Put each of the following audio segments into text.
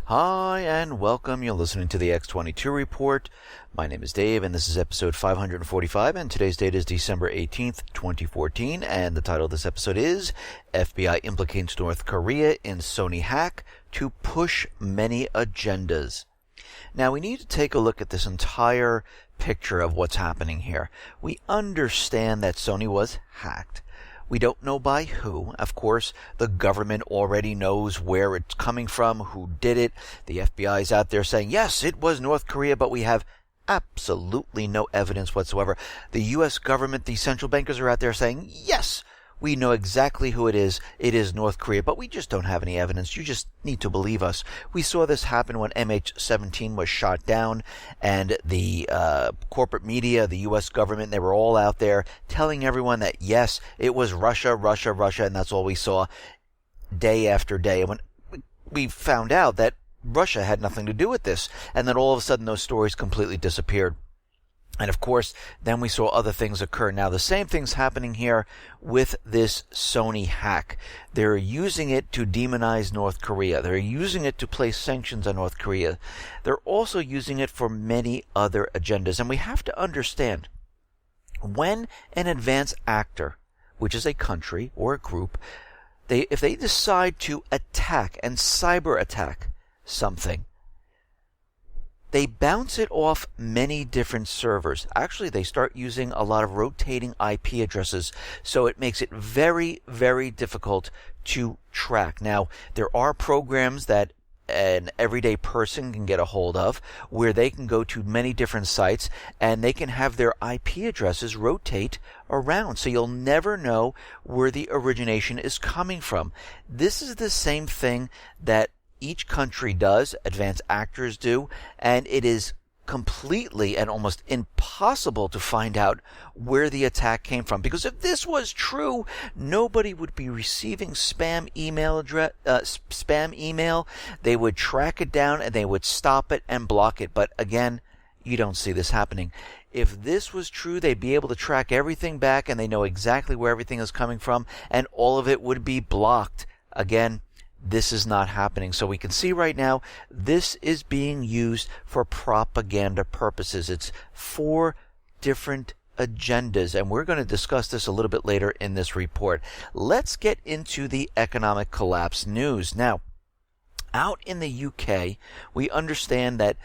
Hi and welcome. You're listening to the X22 Report. My name is Dave and this is episode 545 and today's date is December 18th, 2014 and the title of this episode is FBI Implicates North Korea in Sony Hack to Push Many Agendas. Now we need to take a look at this entire picture of what's happening here. We understand that Sony was hacked. We don't know by who. Of course, the government already knows where it's coming from, who did it. The FBI is out there saying, yes, it was North Korea, but we have absolutely no evidence whatsoever. The U.S. government, the central bankers are out there saying, yes, we know exactly who it is. It is North Korea, but we just don't have any evidence. You just need to believe us. We saw this happen when MH17 was shot down, and the corporate media, the U.S. government, they were all out there telling everyone that, yes, it was Russia, and that's all we saw day after day. And when we found out that Russia had nothing to do with this, and then all of a sudden those stories completely disappeared. And of course, then we saw other things occur. Now, the same thing's happening here with this Sony hack. They're using it to demonize North Korea. They're using it to place sanctions on North Korea. They're also using it for many other agendas. And we have to understand, when an advanced actor, which is a country or a group, if they decide to attack and cyber attack something, they bounce it off many different servers. Actually, they start using a lot of rotating IP addresses, so it makes it very, very difficult to track. Now, there are programs that an everyday person can get a hold of where they can go to many different sites and they can have their IP addresses rotate around, so you'll never know where the origination is coming from. This is the same thing that each country does, advanced actors do, and it is completely and almost impossible to find out where the attack came from. Because if this was true, nobody would be receiving spam email. They would track it down and they would stop it and block it. But again, you don't see this happening. If this was true, they'd be able to track everything back and they know exactly where everything is coming from, and all of it would be blocked. Again, this is not happening. So we can see right now, this is being used for propaganda purposes. It's for different agendas, and we're going to discuss this a little bit later in this report. Let's get into the economic collapse news. Now, out in the UK, we understand that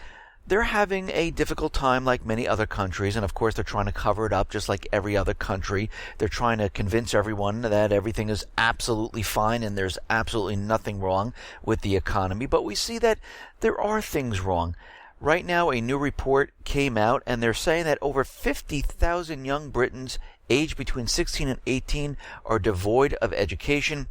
they're having a difficult time like many other countries, and of course they're trying to cover it up just like every other country. They're trying to convince everyone that everything is absolutely fine and there's absolutely nothing wrong with the economy, but we see that there are things wrong. Right now, a new report came out and they're saying that over 50,000 young Britons aged between 16 and 18 are devoid of education,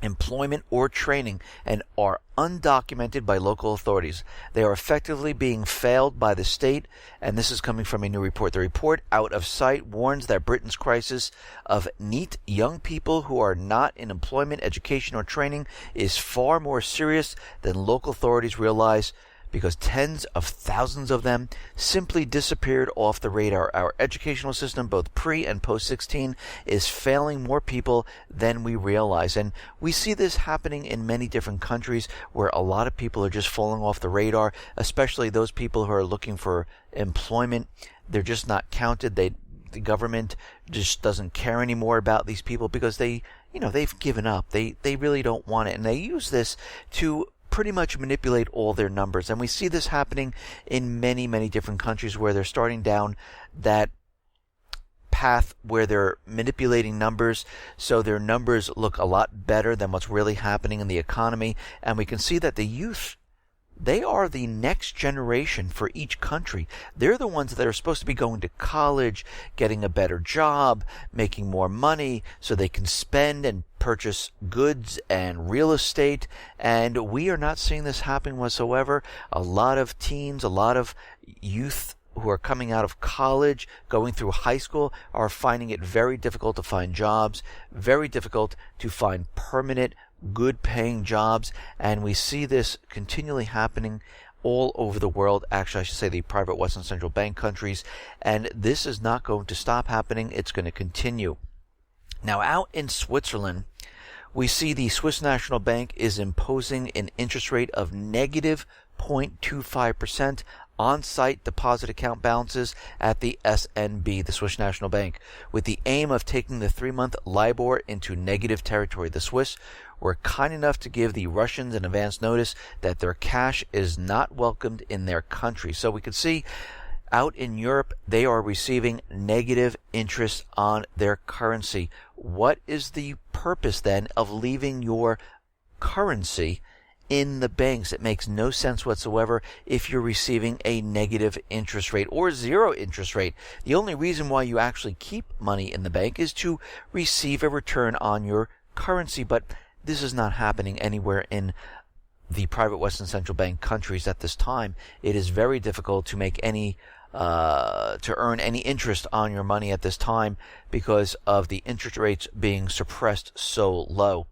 employment, or training and are undocumented by local authorities. They are effectively being failed by the state, and this is coming from a new report. The report, Out of Sight, warns that Britain's crisis of neat young people who are not in employment, education, or training is far more serious than local authorities realize, because tens of thousands of them simply disappeared off the radar. Our educational system, both pre and post-16, is failing more people than we realize. And we see this happening in many different countries where a lot of people are just falling off the radar, especially those people who are looking for employment. They're just not counted. The government just doesn't care anymore about these people because they've given up. They really don't want it. And they use this to pretty much manipulate all their numbers. And we see this happening in many, many different countries where they're starting down that path where they're manipulating numbers, so their numbers look a lot better than what's really happening in the economy. And we can see that the youth, they are the next generation for each country. They're the ones that are supposed to be going to college, getting a better job, making more money so they can spend and purchase goods and real estate. And we are not seeing this happen whatsoever. A lot of teens, a lot of youth who are coming out of college, going through high school, are finding it very difficult to find jobs, very difficult to find permanent, good-paying jobs, and we see this continually happening all over the world. Actually, I should say the private Western Central Bank countries, and this is not going to stop happening. It's going to continue. Now, out in Switzerland, we see the Swiss National Bank is imposing an interest rate of negative 0.25% on-site deposit account balances at the SNB, the Swiss National Bank, with the aim of taking the 3-month LIBOR into negative territory. The Swiss were kind enough to give the Russians an advance notice that their cash is not welcomed in their country. So we can see out in Europe, they are receiving negative interest on their currency. What is the purpose then of leaving your currency in the banks? It makes no sense whatsoever if you're receiving a negative interest rate or zero interest rate. The only reason why you actually keep money in the bank is to receive a return on your currency, but this is not happening anywhere in the private Western Central Bank countries at this time. It is very difficult to make any to earn any interest on your money at this time because of the interest rates being suppressed so low.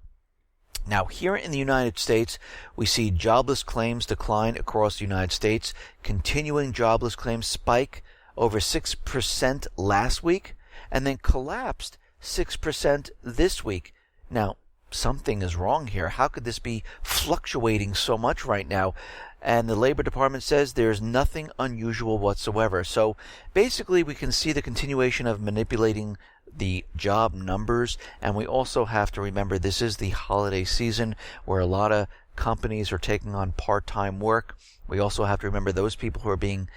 Now, here in the United States, we see jobless claims decline across the United States. Continuing jobless claims spike over 6% last week and then collapsed 6% this week. Now, something is wrong here. How could this be fluctuating so much right now? And the Labor Department says there's nothing unusual whatsoever. So basically, we can see the continuation of manipulating the job numbers. And we also have to remember this is the holiday season where a lot of companies are taking on part-time work. We also have to remember those people who are being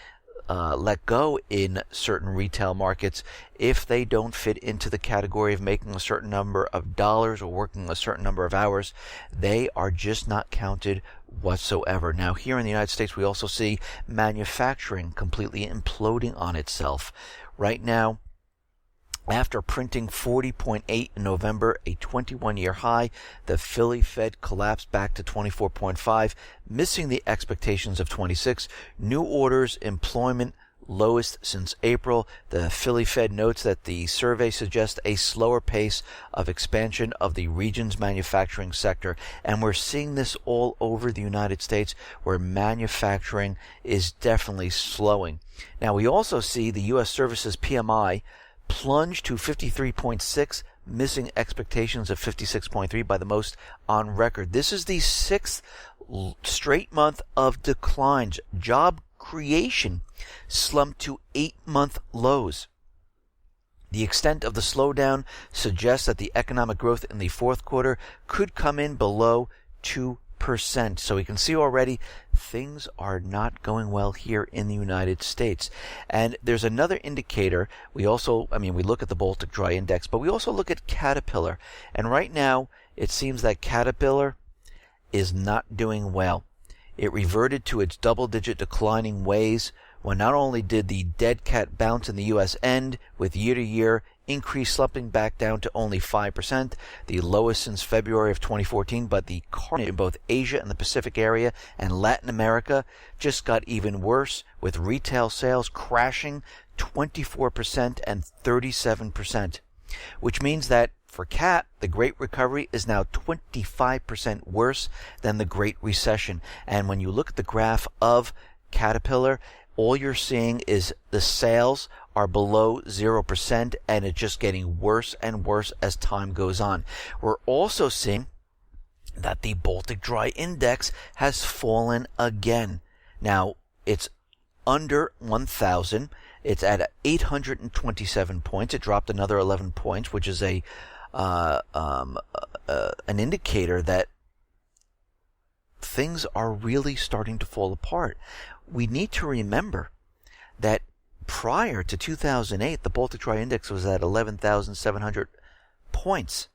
let go in certain retail markets, if they don't fit into the category of making a certain number of dollars or working a certain number of hours, they are just not counted whatsoever. Now, here in the United States, we also see manufacturing completely imploding on itself. Right now, after printing 40.8 in November, a 21-year high, the Philly Fed collapsed back to 24.5, missing the expectations of 26. New orders, employment, lowest since April. The Philly Fed notes that the survey suggests a slower pace of expansion of the region's manufacturing sector. And we're seeing this all over the United States, where manufacturing is definitely slowing. Now, we also see the U.S. Services PMI plunged to 53.6, missing expectations of 56.3 by the most on record. This is the 6th straight month of declines. Job creation slumped to 8-month lows. The extent of the slowdown suggests that the economic growth in the fourth quarter could come in below 2%. So we can see already things are not going well here in the United States. And there's another indicator. We look at the Baltic Dry Index, but we also look at Caterpillar. And right now, it seems that Caterpillar is not doing well. It reverted to its double-digit declining ways when not only did the dead cat bounce in the U.S. end with year-to-year increase slumping back down to only 5%, the lowest since February of 2014, but the carnage in both Asia and the Pacific area and Latin America just got even worse, with retail sales crashing 24% and 37%, which means that for CAT, the Great Recovery is now 25% worse than the Great Recession. And when you look at the graph of Caterpillar, all you're seeing is the sales are below 0%, and it's just getting worse and worse as time goes on. We're also seeing that the Baltic Dry Index has fallen again. Now, it's under 1,000. It's at 827 points. It dropped another 11 points, which is an indicator that things are really starting to fall apart. We need to remember that prior to 2008, the Baltic Dry Index was at 11,700 points.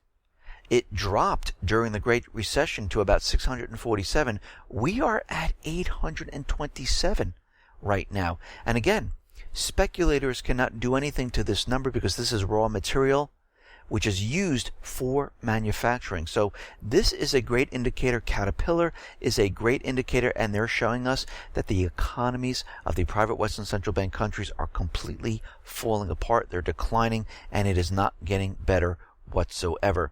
It dropped during the Great Recession to about 647. We are at 827 right now. And again, speculators cannot do anything to this number because this is raw material which is used for manufacturing. So this is a great indicator. Caterpillar is a great indicator, and they're showing us that the economies of the private Western Central Bank countries are completely falling apart. They're declining, and it is not getting better whatsoever.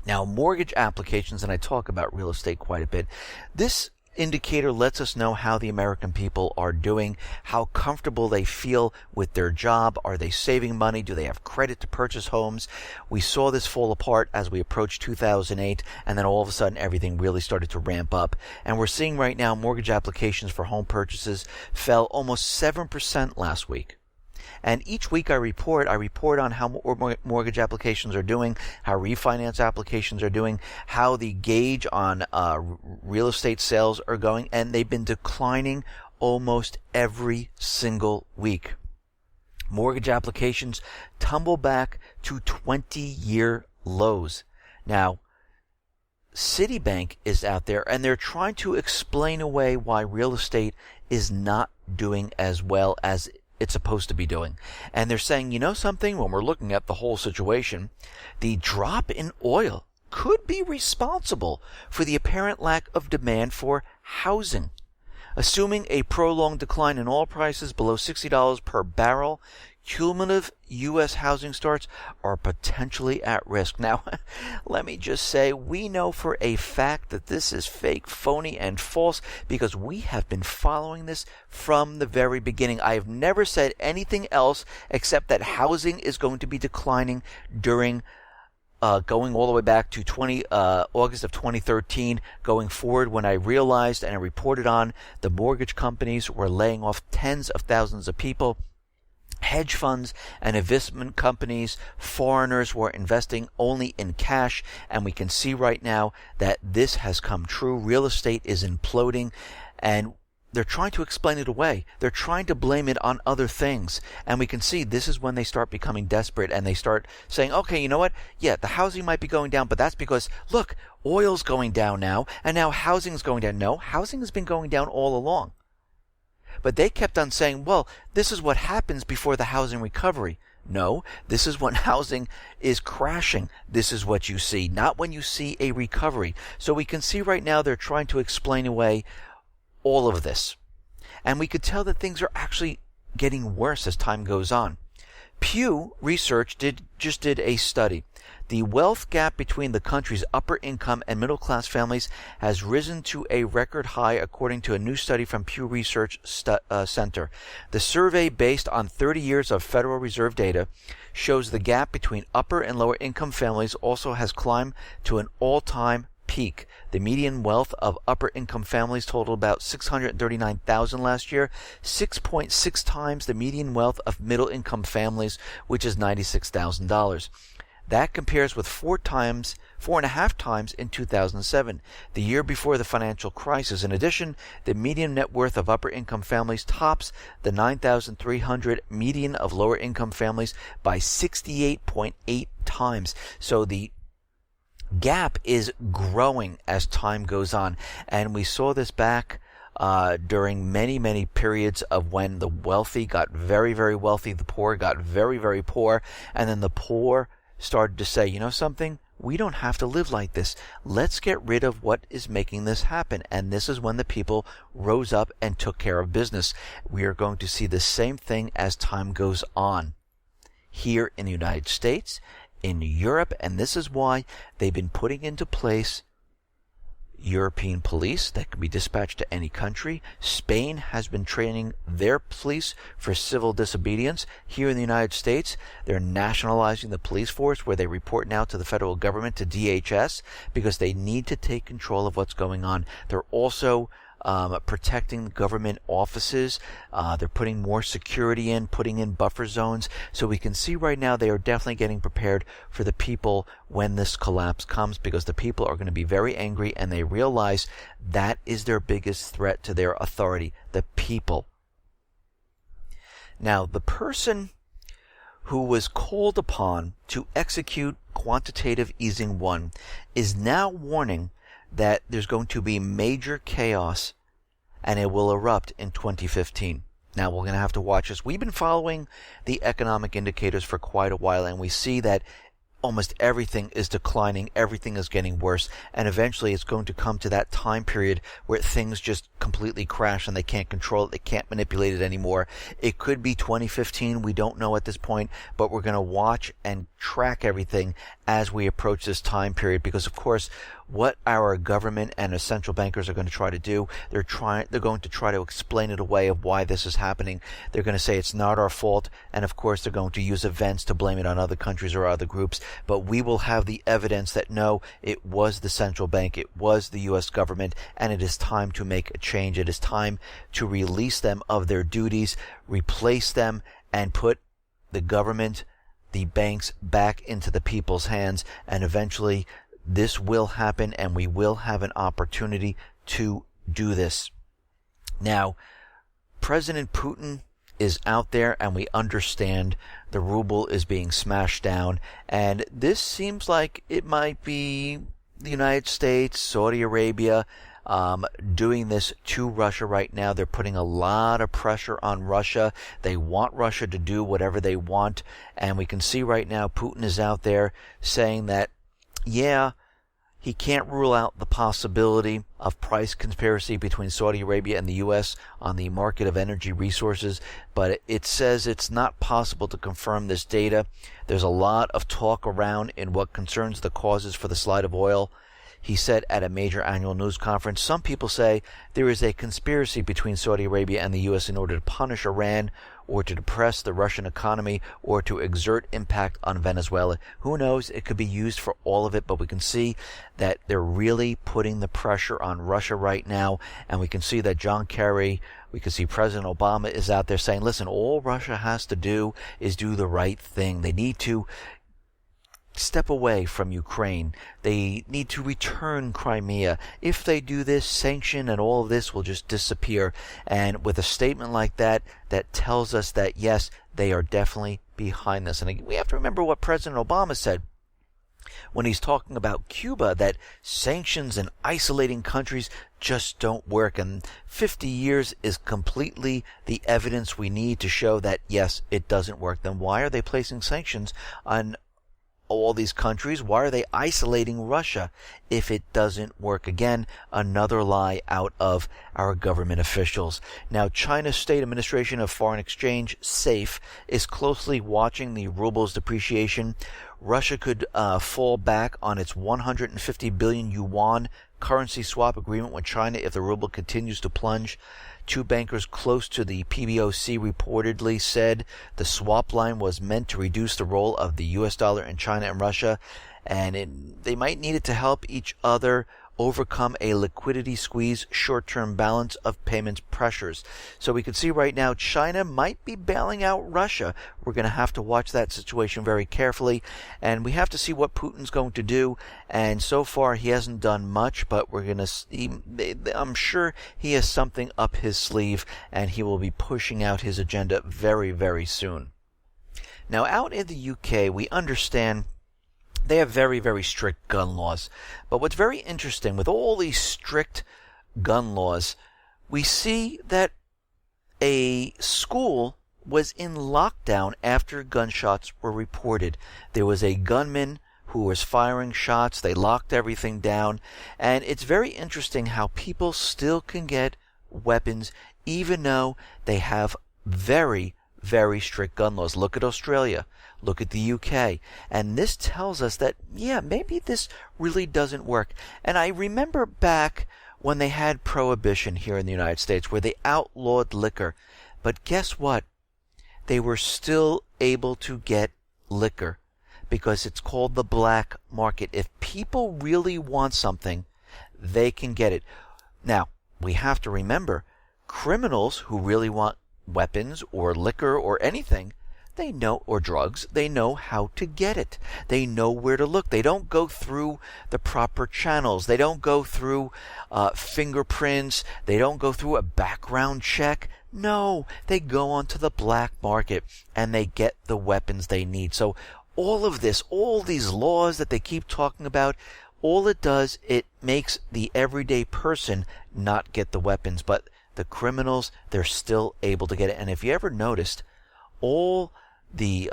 Now, mortgage applications, and I talk about real estate quite a bit. This indicator lets us know how the American people are doing, how comfortable they feel with their job. Are they saving money? Do they have credit to purchase homes? We saw this fall apart as we approached 2008, and then all of a sudden everything really started to ramp up. And we're seeing right now mortgage applications for home purchases fell almost 7% last week. And each week I report on how mortgage applications are doing, how refinance applications are doing, how the gauge on real estate sales are going, and they've been declining almost every single week. Mortgage applications tumble back to 20-year lows. Now, Citibank is out there, and they're trying to explain away why real estate is not doing as well as it's supposed to be doing. And they're saying, you know something, when we're looking at the whole situation, the drop in oil could be responsible for the apparent lack of demand for housing. Assuming a prolonged decline in oil prices below $60 per barrel, cumulative U.S. housing starts are potentially at risk. Now, let me just say, we know for a fact that this is fake, phony, and false because we have been following this from the very beginning. I have never said anything else except that housing is going to be declining during going all the way back to August of 2013, going forward when I realized and I reported on the mortgage companies were laying off tens of thousands of people. Hedge funds and investment companies, foreigners were investing only in cash, and we can see right now that this has come true. Real estate is imploding, and they're trying to explain it away. They're trying to blame it on other things, and we can see this is when they start becoming desperate and they start saying, okay, you know what? Yeah, the housing might be going down, but that's because, look, oil's going down now, and now housing's going down. No, housing has been going down all along. But they kept on saying, well, this is what happens before the housing recovery. No, this is when housing is crashing. This is what you see, not when you see a recovery. So we can see right now they're trying to explain away all of this. And we could tell that things are actually getting worse as time goes on. Pew Research just did a study. The wealth gap between the country's upper income and middle class families has risen to a record high according to a new study from Pew Research Center. The survey, based on 30 years of Federal Reserve data, shows the gap between upper and lower income families also has climbed to an all-time peak. The median wealth of upper income families totaled about $639,000 last year, 6.6 times the median wealth of middle income families, which is $96,000. That compares with 4.5 times in 2007, the year before the financial crisis. In addition, the median net worth of upper income families tops the $9,300 median of lower income families by 68.8 times. So the gap is growing as time goes on, and we saw this back during many periods of when the wealthy got very, very wealthy, the poor got very, very poor, and then the poor started to say, you know something, we don't have to live like this. Let's get rid of what is making this happen. And this is when the people rose up and took care of business. We are going to see the same thing as time goes on here in the United States, in Europe, and this is why they've been putting into place European police that can be dispatched to any country. Spain has been training their police for civil disobedience. Here in the United States, they're nationalizing the police force, where they report now to the federal government, to DHS, because they need to take control of what's going on. They're also protecting government offices. They're putting more security in, putting in buffer zones. So we can see right now they are definitely getting prepared for the people when this collapse comes, because the people are going to be very angry, and they realize that is their biggest threat to their authority, the people. Now, the person who was called upon to execute quantitative easing 1 is now warning that there's going to be major chaos and it will erupt in 2015. Now, we're going to have to watch this. We've been following the economic indicators for quite a while, and we see that almost everything is declining, everything is getting worse, and eventually it's going to come to that time period where things just completely crash and they can't control it, they can't manipulate it anymore. It could be 2015, we don't know at this point, but we're going to watch and track everything as we approach this time period, because of course what our government and the central bankers are going to try to do, they're going to try to explain it away of why this is happening. They're going to say it's not our fault, and of course they're going to use events to blame it on other countries or other groups, but we will have the evidence that no, it was the central bank, it was the US government, and it is time to make a change. It is time to release them of their duties, replace them, and put the government, the banks, back into the people's hands, and eventually this will happen, and we will have an opportunity to do this. Now, President Putin is out there, and we understand the ruble is being smashed down, and this seems like it might be the United States, Saudi Arabia, doing this to Russia right now. They're putting a lot of pressure on Russia. They want Russia to do whatever they want, and we can see right now Putin is out there saying that, yeah, he can't rule out the possibility of price conspiracy between Saudi Arabia and the U.S. on the market of energy resources, but it says it's not possible to confirm this data. There's a lot of talk around in what concerns the causes for the slide of oil. He said at a major annual news conference, some people say there is a conspiracy between Saudi Arabia and the U.S. in order to punish Iran or to depress the Russian economy or to exert impact on Venezuela. Who knows? It could be used for all of it, but we can see that they're really putting the pressure on Russia right now, and we can see that John Kerry, we can see President Obama is out there saying, listen, all Russia has to do is do the right thing. They need to step away from Ukraine. They need to return Crimea. If they do this, sanction and all of this will just disappear. And with a statement like that, that tells us that yes, they are definitely behind this. And we have to remember what President Obama said when he's talking about Cuba, that sanctions and isolating countries just don't work. And 50 years is completely the evidence we need to show that yes, it doesn't work. Then why are they placing sanctions on all these countries? Why are they isolating Russia if it doesn't work? Again, another lie out of our government officials. Now, China's State Administration of Foreign Exchange, SAFE, is closely watching the ruble's depreciation. Russia could fall back on its 150 billion yuan currency swap agreement with China if the ruble continues to plunge. Two bankers close to the PBOC reportedly said the swap line was meant to reduce the role of the US dollar in China and Russia, and they might need it to help each other overcome a liquidity squeeze, short-term balance of payments pressures. So we can see right now China might be bailing out Russia. We're going to have to watch that situation very carefully, and we have to see what Putin's going to do. And so far he hasn't done much, but we're going to see, I'm sure he has something up his sleeve, and he will be pushing out his agenda very, very soon. Now, out in the UK, we understand they have very, very strict gun laws. But what's very interesting, with all these strict gun laws, we see that a school was in lockdown after gunshots were reported. There was a gunman who was firing shots. They locked everything down. And it's very interesting how people still can get weapons even though they have very, very strict gun laws. Look at Australia. Look at the UK. And this tells us that, yeah, maybe this really doesn't work. And I remember back when they had prohibition here in the United States where they outlawed liquor. But guess what? They were still able to get liquor because it's called the black market. If people really want something, they can get it. Now, we have to remember, criminals who really want weapons or liquor or anything, they know, or drugs, they know how to get it. They know where to look. They don't go through the proper channels. They don't go through fingerprints. They don't go through a background check. No, they go onto the black market and they get the weapons they need. So all of this, all these laws that they keep talking about, all it does, it makes the everyday person not get the weapons. But the criminals, they're still able to get it. And if you ever noticed, all the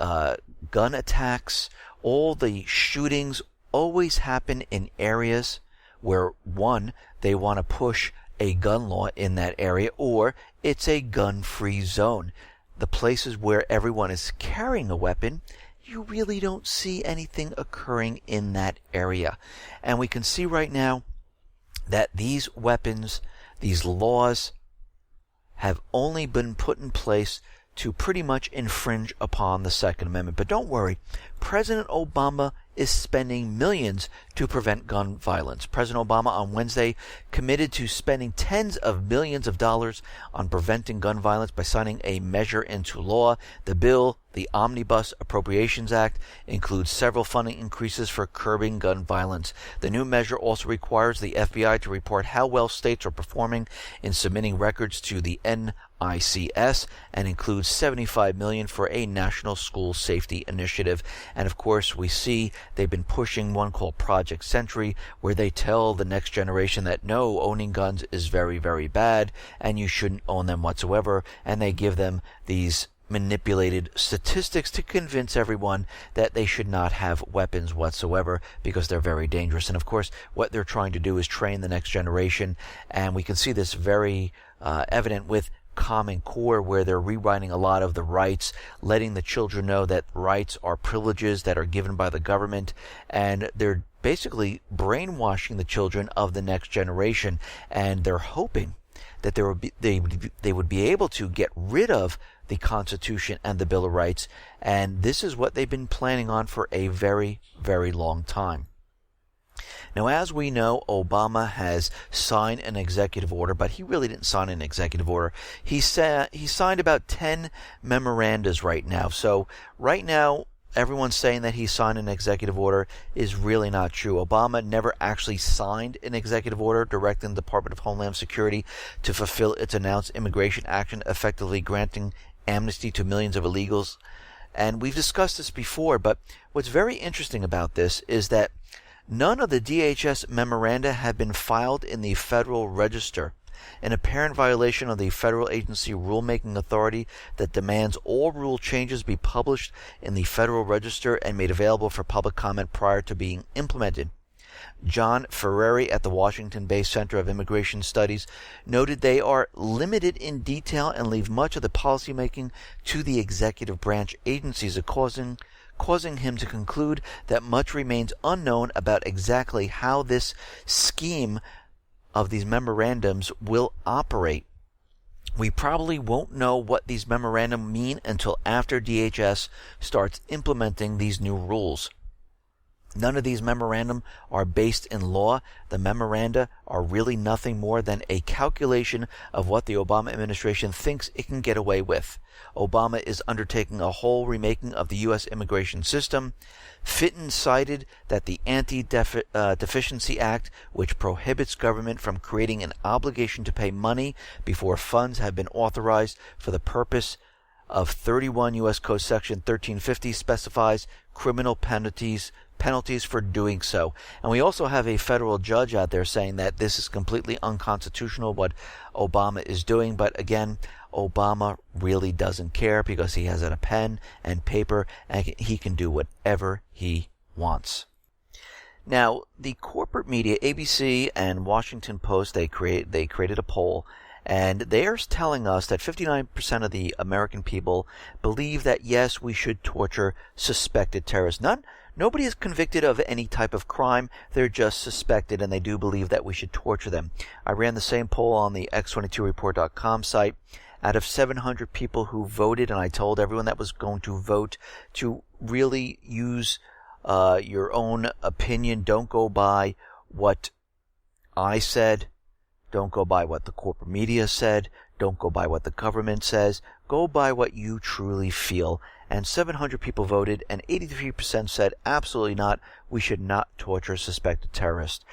gun attacks, all the shootings always happen in areas where, one, they want to push a gun law in that area, or it's a gun-free zone. The places where everyone is carrying a weapon, you really don't see anything occurring in that area. And we can see right now that these weapons, these laws, have only been put in place to pretty much infringe upon the Second Amendment. But don't worry, President Obama is spending millions to prevent gun violence. President Obama on Wednesday committed to spending tens of millions of dollars on preventing gun violence by signing a measure into law. The bill, the Omnibus Appropriations Act, includes several funding increases for curbing gun violence. The new measure also requires the FBI to report how well states are performing in submitting records to the NICS and includes $75 million for a national school safety initiative. And of course, we see they've been pushing one called Project Century, where they tell the next generation that no, owning guns is very, very bad and you shouldn't own them whatsoever. And they give them these manipulated statistics to convince everyone that they should not have weapons whatsoever because they're very dangerous. And of course, what they're trying to do is train the next generation. And we can see this very evident with Common Core, where they're rewriting a lot of the rights, letting the children know that rights are privileges that are given by the government, and they're basically brainwashing the children of the next generation, and they're hoping that they would be able to get rid of the Constitution and the Bill of Rights, and this is what they've been planning on for a very, very long time. Now, as we know, Obama has signed an executive order, but he really didn't sign an executive order. He signed about 10 memorandas right now. So right now, everyone's saying that he signed an executive order is really not true. Obama never actually signed an executive order directing the Department of Homeland Security to fulfill its announced immigration action, effectively granting amnesty to millions of illegals. And we've discussed this before, but what's very interesting about this is that none of the DHS memoranda have been filed in the Federal Register, an apparent violation of the federal agency rulemaking authority that demands all rule changes be published in the Federal Register and made available for public comment prior to being implemented. John Ferreri at the Washington-based Center of Immigration Studies noted they are limited in detail and leave much of the policymaking to the executive branch agencies, causing him to conclude that much remains unknown about exactly how this scheme of these memorandums will operate. We probably won't know what these memorandum mean until after DHS starts implementing these new rules. None of these memorandum are based in law. The memoranda are really nothing more than a calculation of what the Obama administration thinks it can get away with. Obama is undertaking a whole remaking of the U.S. immigration system. Fitton cited that the Anti-Deficiency Act, which prohibits government from creating an obligation to pay money before funds have been authorized for the purpose of 31 U.S. Code Section 1350, specifies criminal penalties for doing so. And we also have a federal judge out there saying that this is completely unconstitutional what Obama is doing. But again, Obama really doesn't care because he has a pen and paper and he can do whatever he wants. Now, the corporate media, ABC and Washington Post, they created a poll, and they are telling us that 59% of the American people believe that yes, we should torture suspected terrorists. Nobody is convicted of any type of crime. They're just suspected, and they do believe that we should torture them. I ran the same poll on the X22Report.com site. Out of 700 people who voted, and I told everyone that was going to vote to really use your own opinion. Don't go by what I said. Don't go by what the corporate media said. Don't go by what the government says. Go by what you truly feel. And 700 people voted, and 83% said absolutely not. We should not torture suspected terrorists.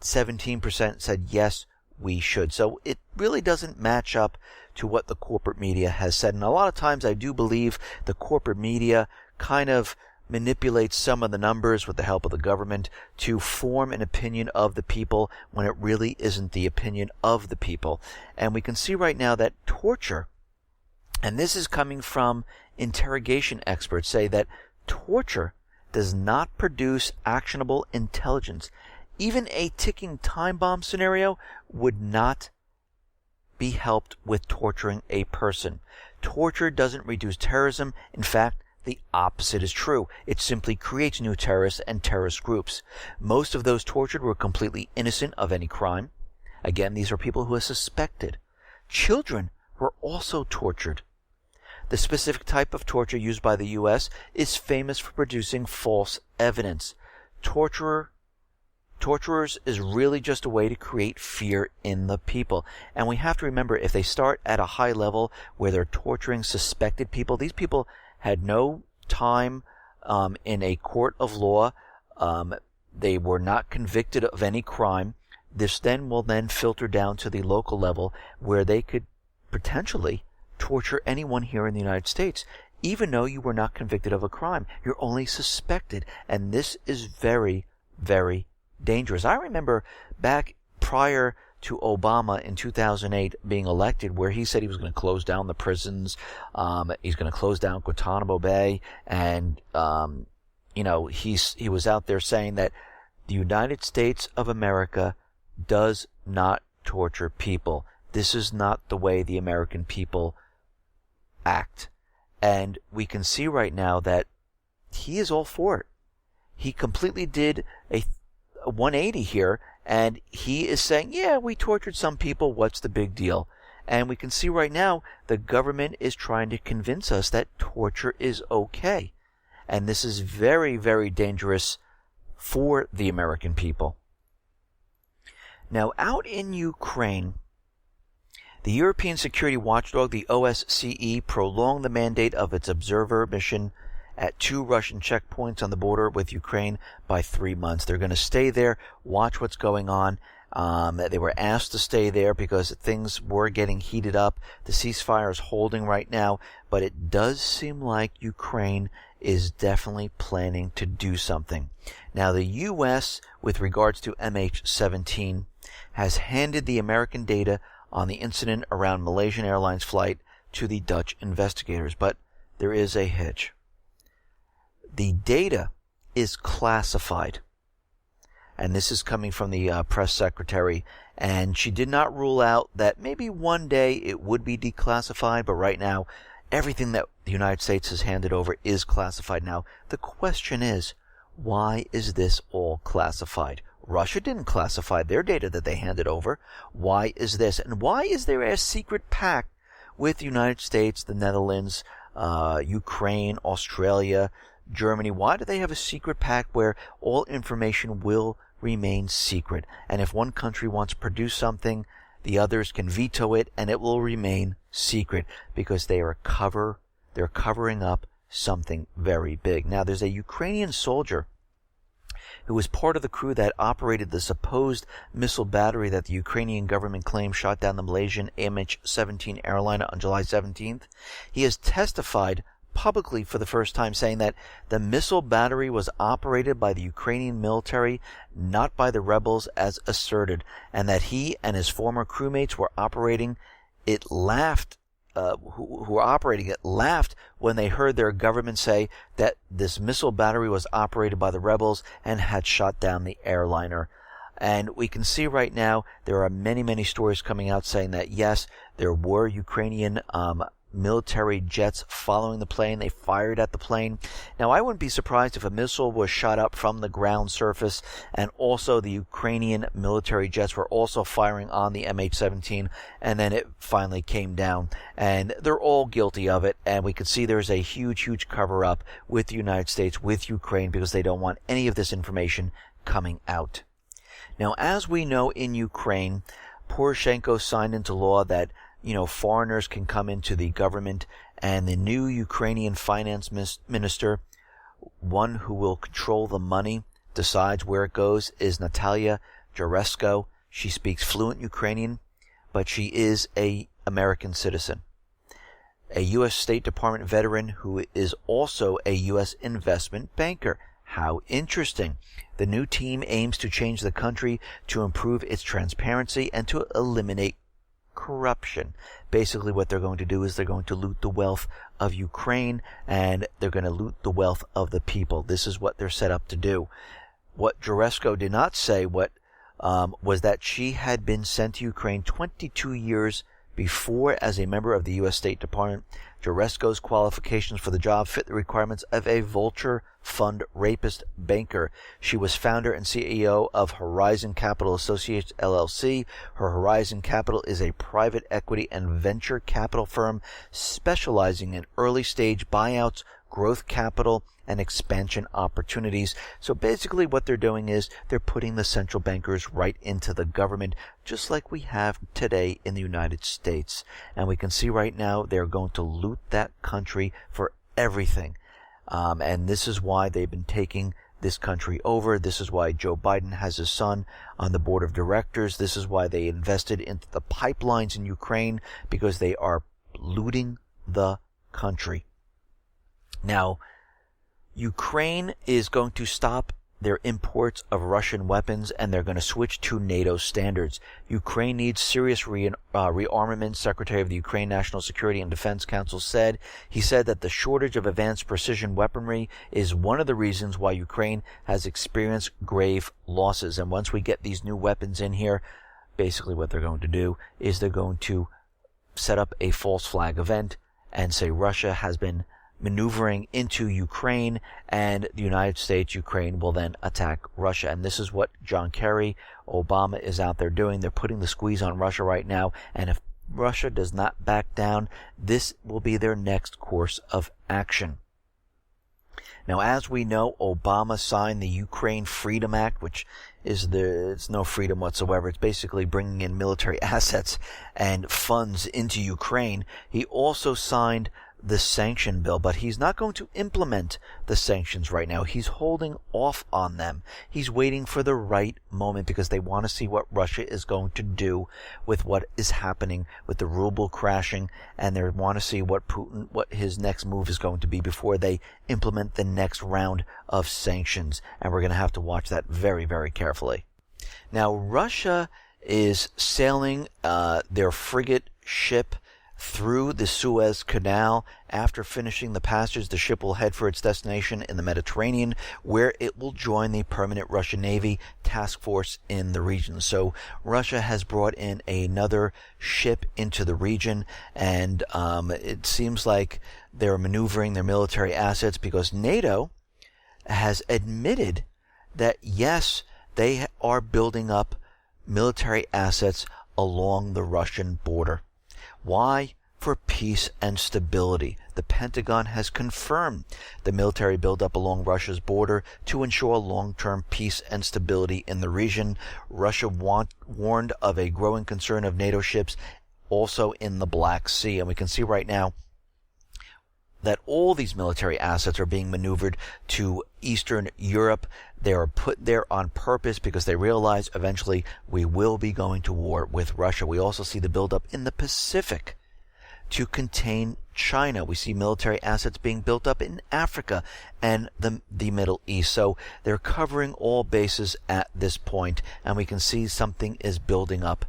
17% said yes, we should. So it really doesn't match up to what the corporate media has said. And a lot of times I do believe the corporate media kind of manipulates some of the numbers with the help of the government to form an opinion of the people when it really isn't the opinion of the people. And we can see right now that torture, and this is coming from interrogation experts, say that torture does not produce actionable intelligence. Even a ticking time bomb scenario would not be helped with torturing a person. Torture doesn't reduce terrorism. In fact, The opposite is true. It simply creates new terrorists and terrorist groups. Most of those tortured were completely innocent of any crime. Again, these are people who are suspected. Children were also tortured. The specific type of torture used by the U.S. is famous for producing false evidence. Torturers is really just a way to create fear in the people. And we have to remember, if they start at a high level where they're torturing suspected people, these people had no time in a court of law. They were not convicted of any crime. This then will filter down to the local level where they could potentially torture anyone here in the United States, even though you were not convicted of a crime. You're only suspected. And this is very, very dangerous. I remember back prior to Obama in 2008 being elected, where he said he was going to close down the prisons, he's going to close down Guantanamo Bay, and he was out there saying that the United States of America does not torture people. This is not the way the American people act. And we can see right now that he is all for it. He completely did a 180 here, and he is saying, yeah, we tortured some people, what's the big deal? And we can see right now the government is trying to convince us that torture is okay. And this is very, very dangerous for the American people. Now, out in Ukraine, the European security watchdog, the OSCE, prolonged the mandate of its observer mission at 2 Russian checkpoints on the border with Ukraine by 3 months. They're going to stay there, watch what's going on. They were asked to stay there because things were getting heated up. The ceasefire is holding right now, but it does seem like Ukraine is definitely planning to do something. Now, the U.S., with regards to MH17, has handed the American data on the incident around Malaysian Airlines flight to the Dutch investigators, but there is a hitch. The data is classified, and this is coming from the press secretary, and she did not rule out that maybe one day it would be declassified, but right now everything that the United States has handed over is classified. Now, the question is, why is this all classified? Russia didn't classify their data that they handed over. Why is this? And why is there a secret pact with the United States, the Netherlands, Ukraine, Australia, Germany? Why do they have a secret pact where all information will remain secret? And if one country wants to produce something, the others can veto it and it will remain secret because they're covering up something very big. Now, there's a Ukrainian soldier who was part of the crew that operated the supposed missile battery that the Ukrainian government claims shot down the Malaysian MH17 airliner on July 17th. He has testified publicly for the first time, saying that the missile battery was operated by the Ukrainian military, not by the rebels as asserted, and that he and his former crewmates were operating it laughed when they heard their government say that this missile battery was operated by the rebels and had shot down the airliner. And we can see right now there are many, many stories coming out saying that, yes, there were Ukrainian military jets following the plane. They fired at the plane. Now, I wouldn't be surprised if a missile was shot up from the ground surface, and also the Ukrainian military jets were also firing on the MH17, and then it finally came down. And they're all guilty of it, and we can see there's a huge, huge cover-up with the United States, with Ukraine, because they don't want any of this information coming out. Now, as we know, in Ukraine, Poroshenko signed into law that foreigners can come into the government, and the new Ukrainian finance minister, one who will control the money, decides where it goes, is Natalia Jaresko. She speaks fluent Ukrainian, but she is an American citizen. A U.S. State Department veteran who is also a U.S. investment banker. How interesting. The new team aims to change the country to improve its transparency and to eliminate corruption. Basically, what they're going to do is they're going to loot the wealth of Ukraine, and they're going to loot the wealth of the people. This is what they're set up to do. What Jaresko did not say was that she had been sent to Ukraine 22 years before as a member of the U.S. State Department Jaresko's qualifications for the job fit the requirements of a vulture fund rapist banker. She was founder and CEO of Horizon Capital Associates, LLC. Her Horizon Capital is a private equity and venture capital firm specializing in early-stage buyouts, growth capital, and expansion opportunities. So basically what they're doing is they're putting the central bankers right into the government, just like we have today in the United States. And we can see right now they're going to loot that country for everything. And this is why they've been taking this country over. This is why Joe Biden has his son on the board of directors. This is why they invested into the pipelines in Ukraine, because they are looting the country. Now, Ukraine is going to stop their imports of Russian weapons, and they're going to switch to NATO standards. Ukraine needs serious rearmament, Secretary of the Ukraine National Security and Defense Council said. He said that the shortage of advanced precision weaponry is one of the reasons why Ukraine has experienced grave losses. And once we get these new weapons in here, basically what they're going to do is they're going to set up a false flag event and say Russia has been maneuvering into Ukraine, and the United States, Ukraine will then attack Russia. And this is what John Kerry, Obama is out there doing. They're putting the squeeze on Russia right now, and if Russia does not back down, this will be their next course of action. Now, as we know, Obama signed the Ukraine Freedom Act, which is it's no freedom whatsoever. It's basically bringing in military assets and funds into Ukraine. He also signed the sanction bill, but he's not going to implement the sanctions right now. He's holding off on them. He's waiting for the right moment, because they want to see what Russia is going to do with what is happening with the ruble crashing, and they want to see what his next move is going to be before they implement the next round of sanctions. And we're going to have to watch that very, very carefully. Now, Russia is sailing their frigate ship through the Suez Canal. After finishing the passage, the ship will head for its destination in the Mediterranean, where it will join the permanent Russian Navy task force in the region. So Russia has brought in another ship into the region, and it seems like they're maneuvering their military assets, because NATO has admitted that, yes, they are building up military assets along the Russian border. Why? For peace and stability. The Pentagon has confirmed the military buildup along Russia's border to ensure long-term peace and stability in the region. Russia warned of a growing concern of NATO ships also in the Black Sea. And we can see right now that all these military assets are being maneuvered to Eastern Europe. They are put there on purpose because they realize eventually we will be going to war with Russia. We also see the buildup in the Pacific to contain China. We see military assets being built up in Africa and the Middle East. So they're covering all bases at this point, and we can see something is building up,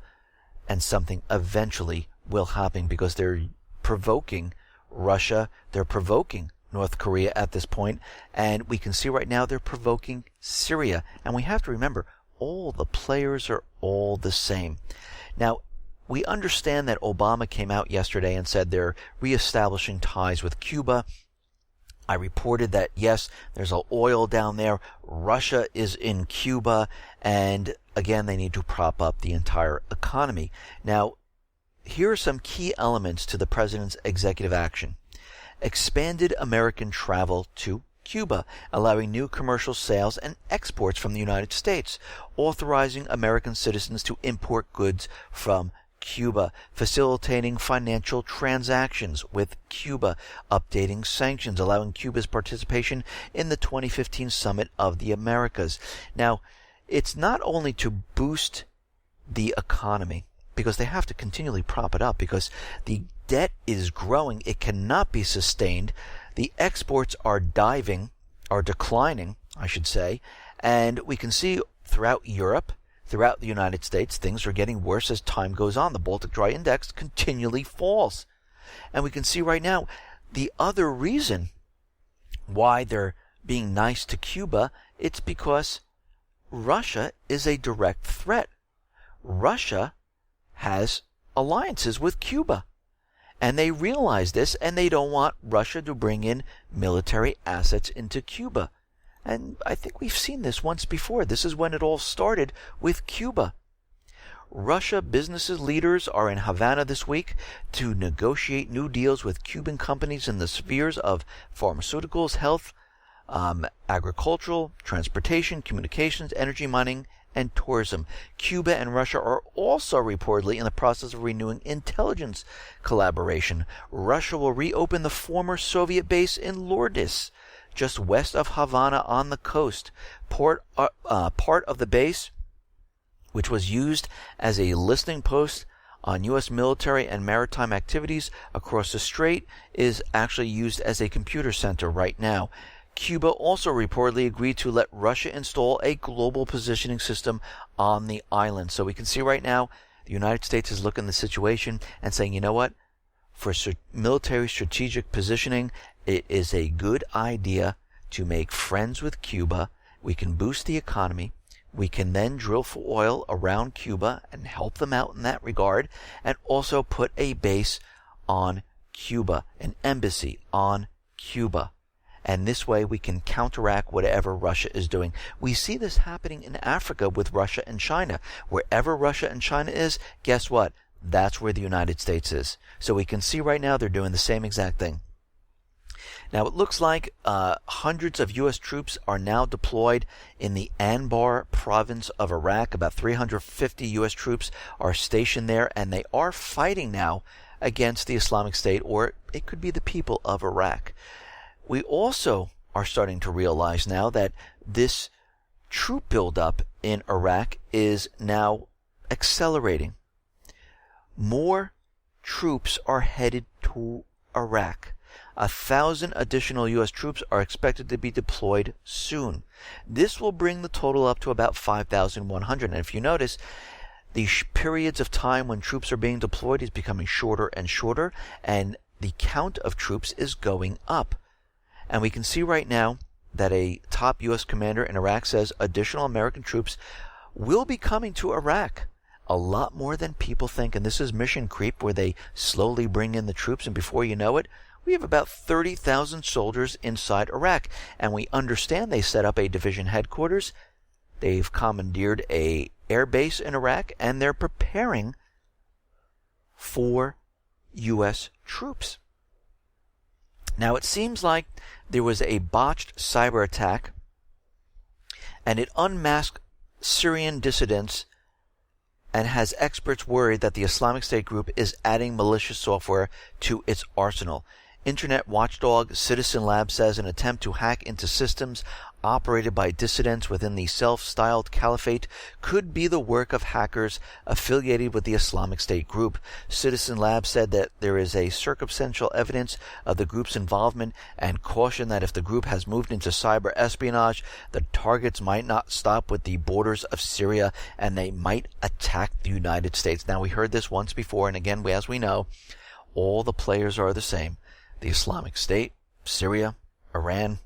and something eventually will happen, because they're provoking Russia, they're provoking North Korea at this point, and we can see right now they're provoking Syria. And we have to remember, all the players are all the same. Now, we understand that Obama came out yesterday and said they're reestablishing ties with Cuba. I reported that, yes, there's oil down there. Russia is in Cuba, and again, they need to prop up the entire economy. Now, here are some key elements to the president's executive action. Expanded American travel to Cuba, allowing new commercial sales and exports from the United States, authorizing American citizens to import goods from Cuba, facilitating financial transactions with Cuba, updating sanctions, allowing Cuba's participation in the 2015 Summit of the Americas. Now, it's not only to boost the economy, because they have to continually prop it up, because the debt is growing. It cannot be sustained. The exports are declining, I should say. And we can see throughout Europe, throughout the United States, things are getting worse as time goes on. The Baltic Dry Index continually falls. And we can see right now the other reason why they're being nice to Cuba, it's because Russia is a direct threat. Russia has alliances with Cuba. And they realize this, and they don't want Russia to bring in military assets into Cuba. And I think we've seen this once before. This is when it all started with Cuba. Russia business leaders are in Havana this week to negotiate new deals with Cuban companies in the spheres of pharmaceuticals, health, agricultural, transportation, communications, energy, mining, and tourism. Cuba and Russia are also reportedly in the process of renewing intelligence collaboration. Russia will reopen the former Soviet base in Lourdes, just west of Havana on the coast. Part of the base, which was used as a listening post on U.S. military and maritime activities across the strait, is actually used as a computer center right now. Cuba also reportedly agreed to let Russia install a global positioning system on the island. So we can see right now the United States is looking at the situation and saying, you know what? For military strategic positioning, it is a good idea to make friends with Cuba. We can boost the economy. We can then drill for oil around Cuba and help them out in that regard, and also put a base on Cuba, an embassy on Cuba. And this way we can counteract whatever Russia is doing. We see this happening in Africa with Russia and China. Wherever Russia and China is, guess what? That's where the United States is. So we can see right now they're doing the same exact thing. Now it looks like hundreds of U.S. troops are now deployed in the Anbar province of Iraq. About 350 U.S. troops are stationed there, and they are fighting now against the Islamic State, or it could be the people of Iraq. We also are starting to realize now that this troop buildup in Iraq is now accelerating. More troops are headed to Iraq. 1,000 additional U.S. troops are expected to be deployed soon. This will bring the total up to about 5,100. And if you notice, the periods of time when troops are being deployed is becoming shorter and shorter, and the count of troops is going up. And we can see right now that a top U.S. commander in Iraq says additional American troops will be coming to Iraq. A lot more than people think. And this is mission creep, where they slowly bring in the troops, and before you know it, we have about 30,000 soldiers inside Iraq. And we understand they set up a division headquarters. They've commandeered a air base in Iraq, and they're preparing for U.S. troops. Now, it seems like there was a botched cyber attack, and it unmasked Syrian dissidents and has experts worried that the Islamic State group is adding malicious software to its arsenal. Internet watchdog Citizen Lab says an attempt to hack into systems operated by dissidents within the self-styled caliphate could be the work of hackers affiliated with the Islamic State group. Citizen Lab said that there is a circumstantial evidence of the group's involvement, and cautioned that if the group has moved into cyber espionage, the targets might not stop with the borders of Syria, and they might attack the United States. Now, we heard this once before, and again, as we know, all the players are the same. The Islamic State, Syria, Iran,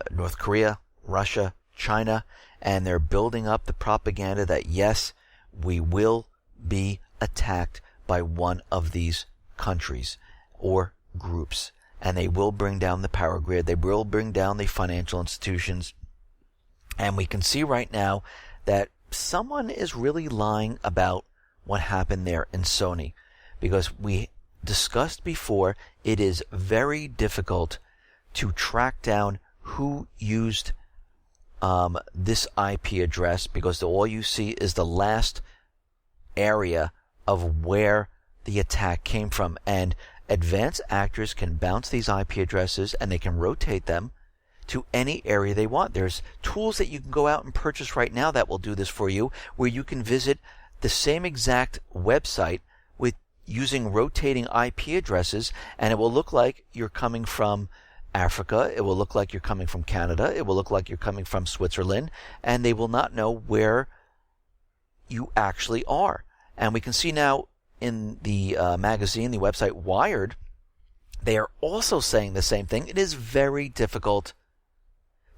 North Korea, Russia, China, and they're building up the propaganda that, yes, we will be attacked by one of these countries or groups, and they will bring down the power grid, they will bring down the financial institutions. And we can see right now that someone is really lying about what happened there in Sony, because we discussed before, it is very difficult to track down who used this IP address, because all you see is the last area of where the attack came from. And advanced actors can bounce these IP addresses, and they can rotate them to any area they want. There's tools that you can go out and purchase right now that will do this for you, where you can visit the same exact website with using rotating IP addresses, and it will look like you're coming from Africa, it will look like you're coming from Canada, it will look like you're coming from Switzerland, and they will not know where you actually are. And we can see now in the magazine, the website Wired, they are also saying the same thing. It is very difficult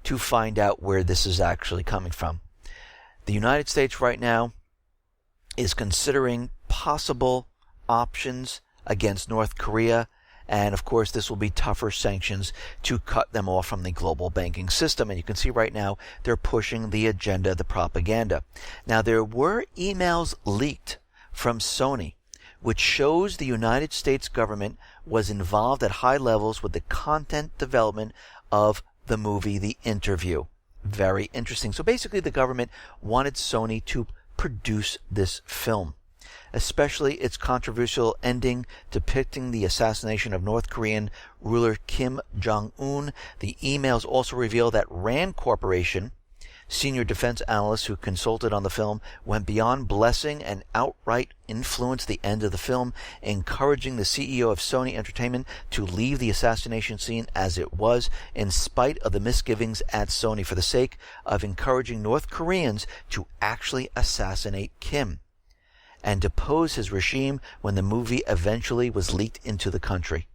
to find out where this is actually coming from. The United States right now is considering possible options against North Korea. And of course, this will be tougher sanctions to cut them off from the global banking system. And you can see right now, they're pushing the agenda, the propaganda. Now, there were emails leaked from Sony, which shows the United States government was involved at high levels with the content development of the movie, The Interview. Very interesting. So basically, the government wanted Sony to produce this film, especially its controversial ending depicting the assassination of North Korean ruler Kim Jong-un. The emails also reveal that Rand Corporation, senior defense analysts who consulted on the film, went beyond blessing and outright influenced the end of the film, encouraging the CEO of Sony Entertainment to leave the assassination scene as it was, in spite of the misgivings at Sony, for the sake of encouraging North Koreans to actually assassinate Kim and depose his regime when the movie eventually was leaked into the country.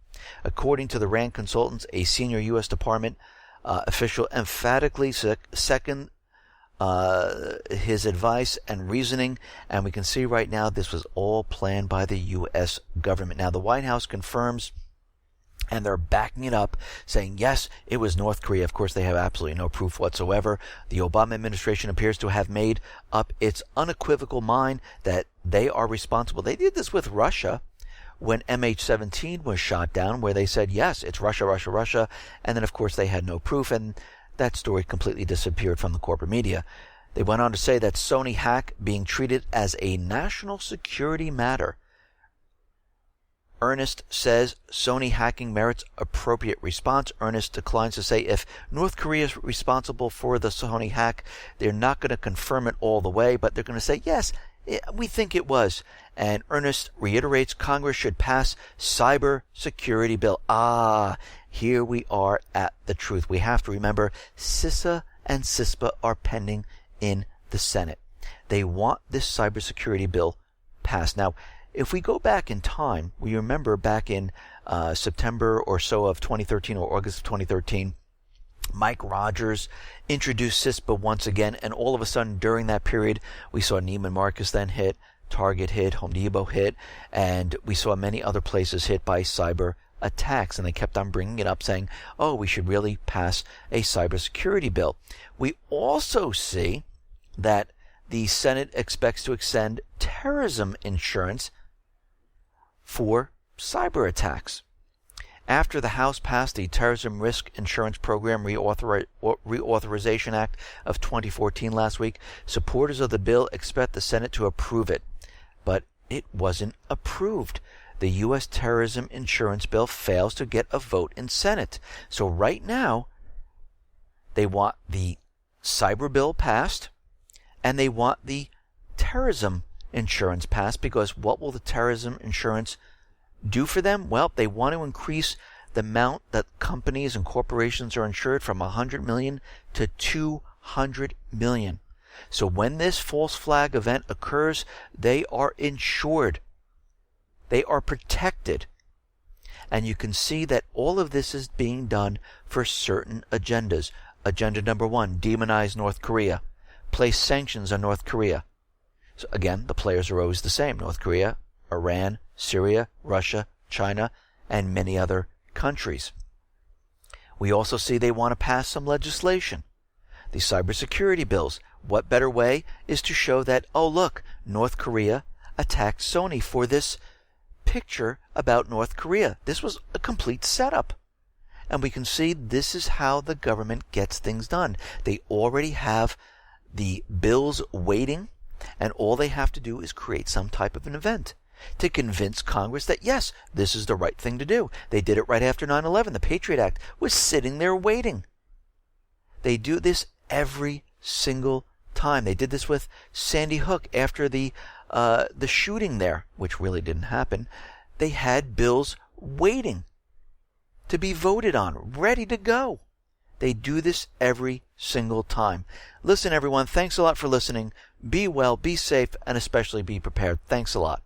According to the Rand consultants, a senior U.S. Department official emphatically seconded his advice and reasoning, and we can see right now this was all planned by the U.S. government. Now, the White House confirms, and they're backing it up, saying, yes, it was North Korea. Of course, they have absolutely no proof whatsoever. The Obama administration appears to have made up its unequivocal mind that they are responsible. They did this with Russia when MH17 was shot down, where they said, yes, it's Russia, Russia, Russia. And then, of course, they had no proof, and that story completely disappeared from the corporate media. They went on to say that Sony hack being treated as a national security matter. Ernest says Sony hacking merits appropriate response. Ernest declines to say if North Korea is responsible for the Sony hack. They're not going to confirm it all the way, but they're going to say, yes, we think it was. And Ernest reiterates Congress should pass cyber security bill. Here we are at the truth. We have to remember CISA and CISPA are pending in the Senate. They want this cybersecurity bill passed. Now, if we go back in time, we remember back in September or so of 2013 or August of 2013, Mike Rogers introduced CISPA once again, and all of a sudden during that period, we saw Neiman Marcus then hit, Target hit, Home Depot hit, and we saw many other places hit by cyber attacks, and they kept on bringing it up saying, oh, we should really pass a cybersecurity bill. We also see that the Senate expects to extend terrorism insurance for cyber attacks. After the House passed the Terrorism Risk Insurance Program Reauthorization Act of 2014 last week, supporters of the bill expect the Senate to approve it. But it wasn't approved. The U.S. terrorism insurance bill fails to get a vote in Senate. So right now, they want the cyber bill passed, and they want the terrorism insurance passed, because what will the terrorism insurance do for them? Well, they want to increase the amount that companies and corporations are insured from 100 million to 200 million. So when this false flag event occurs, they are insured. They are protected. And you can see that all of this is being done for certain agendas. Agenda number 1, demonize North Korea. Place sanctions on North Korea. So again, the players are always the same. North Korea, Iran, Syria, Russia, China, and many other countries. We also see they want to pass some legislation. The cybersecurity bills. What better way is to show that, oh look, North Korea attacked Sony for this picture about North Korea. This was a complete setup. And we can see this is how the government gets things done. They already have the bills waiting, and all they have to do is create some type of an event to convince Congress that, yes, this is the right thing to do. They did it right after 9/11. The Patriot Act was sitting there waiting. They do this every single time. They did this with Sandy Hook after the shooting there, which really didn't happen. They had bills waiting to be voted on, ready to go. They do this every single time. Listen, everyone, thanks a lot for listening. Be well, be safe, and especially be prepared. Thanks a lot.